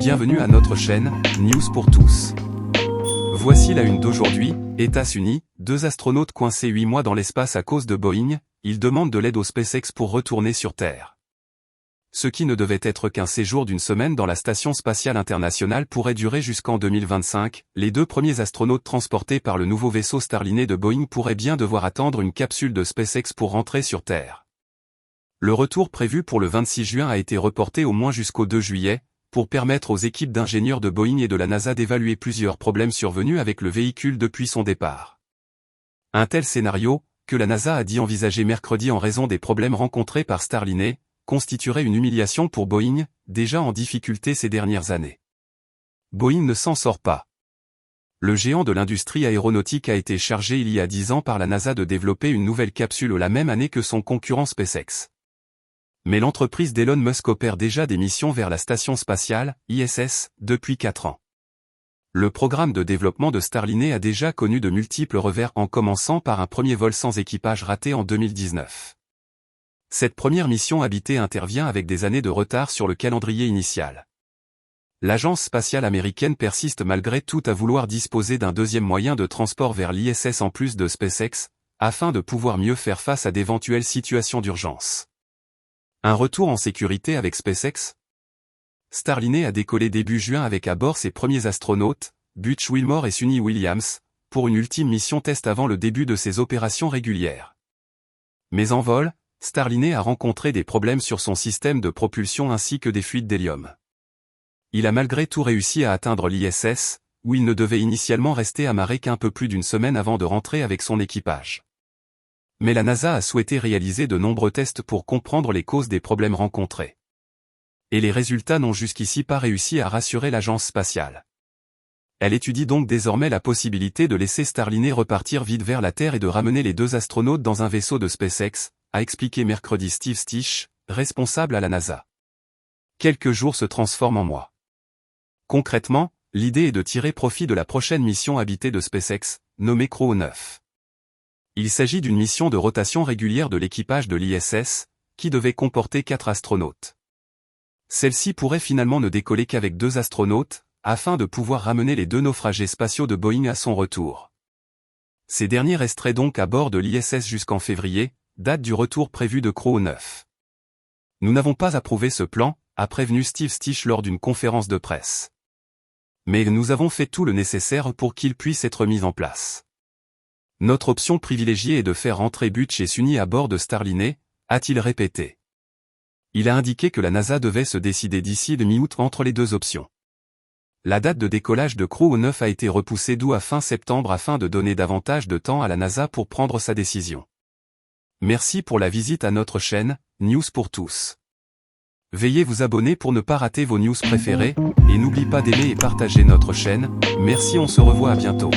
Bienvenue à notre chaîne, News pour tous. Voici la une d'aujourd'hui, États-Unis, 2 astronautes coincés 8 mois dans l'espace à cause de Boeing, ils demandent de l'aide au SpaceX pour retourner sur Terre. Ce qui ne devait être qu'un séjour d'une semaine dans la Station spatiale internationale pourrait durer jusqu'en 2025, les 2 premiers astronautes transportés par le nouveau vaisseau Starliner de Boeing pourraient bien devoir attendre une capsule de SpaceX pour rentrer sur Terre. Le retour prévu pour le 26 juin a été reporté au moins jusqu'au 2 juillet, pour permettre aux équipes d'ingénieurs de Boeing et de la NASA d'évaluer plusieurs problèmes survenus avec le véhicule depuis son départ. Un tel scénario, que la NASA a dit envisager mercredi en raison des problèmes rencontrés par Starliner, constituerait une humiliation pour Boeing, déjà en difficulté ces dernières années. Boeing ne s'en sort pas. Le géant de l'industrie aéronautique a été chargé il y a 10 ans par la NASA de développer une nouvelle capsule la même année que son concurrent SpaceX. Mais l'entreprise d'Elon Musk opère déjà des missions vers la station spatiale, ISS, depuis 4 ans. Le programme de développement de Starliner a déjà connu de multiples revers en commençant par un premier vol sans équipage raté en 2019. Cette première mission habitée intervient avec des années de retard sur le calendrier initial. L'agence spatiale américaine persiste malgré tout à vouloir disposer d'un deuxième moyen de transport vers l'ISS en plus de SpaceX, afin de pouvoir mieux faire face à d'éventuelles situations d'urgence. Un retour en sécurité avec SpaceX? Starliner a décollé début juin avec à bord ses premiers astronautes, Butch Wilmore et Suni Williams, pour une ultime mission test avant le début de ses opérations régulières. Mais en vol, Starliner a rencontré des problèmes sur son système de propulsion ainsi que des fuites d'hélium. Il a malgré tout réussi à atteindre l'ISS, où il ne devait initialement rester amarré qu'un peu plus d'une semaine avant de rentrer avec son équipage. Mais la NASA a souhaité réaliser de nombreux tests pour comprendre les causes des problèmes rencontrés. Et les résultats n'ont jusqu'ici pas réussi à rassurer l'agence spatiale. Elle étudie donc désormais la possibilité de laisser Starliner repartir vite vers la Terre et de ramener les 2 astronautes dans un vaisseau de SpaceX, a expliqué mercredi Steve Stich, responsable à la NASA. Quelques jours se transforment en mois. Concrètement, l'idée est de tirer profit de la prochaine mission habitée de SpaceX, nommée Crew 9. Il s'agit d'une mission de rotation régulière de l'équipage de l'ISS, qui devait comporter 4 astronautes. Celle-ci pourrait finalement ne décoller qu'avec 2 astronautes, afin de pouvoir ramener les 2 naufragés spatiaux de Boeing à son retour. Ces derniers resteraient donc à bord de l'ISS jusqu'en février, date du retour prévu de Crew 9. Nous n'avons pas approuvé ce plan, a prévenu Steve Stich lors d'une conférence de presse. Mais nous avons fait tout le nécessaire pour qu'il puisse être mis en place. Notre option privilégiée est de faire rentrer Butch et Suni à bord de Starliner, a-t-il répété. Il a indiqué que la NASA devait se décider d'ici le mi-août entre les 2 options. La date de décollage de Crew 9 a été repoussée d'août à fin septembre afin de donner davantage de temps à la NASA pour prendre sa décision. Merci pour la visite à notre chaîne, News pour tous. Veuillez vous abonner pour ne pas rater vos news préférées, et n'oubliez pas d'aimer et partager notre chaîne. Merci, on se revoit à bientôt.